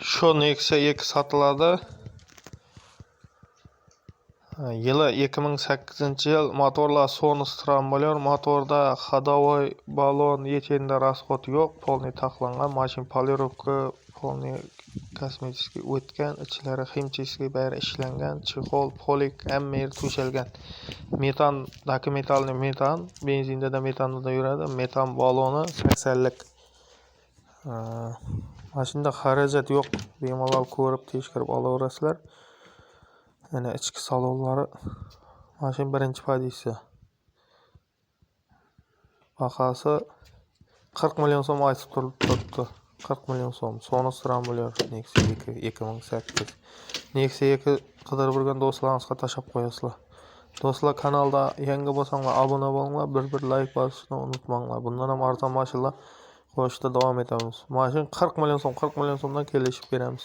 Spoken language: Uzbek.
Şu Nexia 2 satıladi. Yılı 2008-yıl motorlar Sonus bo'lyor. Motorda ходовой balon yechenda расход yo'q. Polniy taxlangan, mashin polirovka polniy kosmetik o'tgan, ichlari химчистка bari ishlangan, chexol, polik, hamma yer to'shalgan. Metan, metalli metan, benzinda da metanda da yuradi. Metan baloni 80 lik. Mashinada xarajat yo'q. Bemalol ko'rib, tekshirib olaverasizlar. Yani ichki salonlari mashin birinchi pozitsiya. Bahasi 40 million so'm aytib turibdi. 40 million so'm. Sonus bo'lyor. Nexia 2 2008. Nexia 2 qidirib yurgan do'stlaringizga tashab qo'yasizlar. Do'stlar, kanalda yangi bo'lsanglar obuna bo'linglar, bir like bosishni unutmanglar. Bundan ham arzon mashinalar qo'yishda davom etamiz. Mashin 40 million so'm, 40 million so'mdan kelishib beramiz.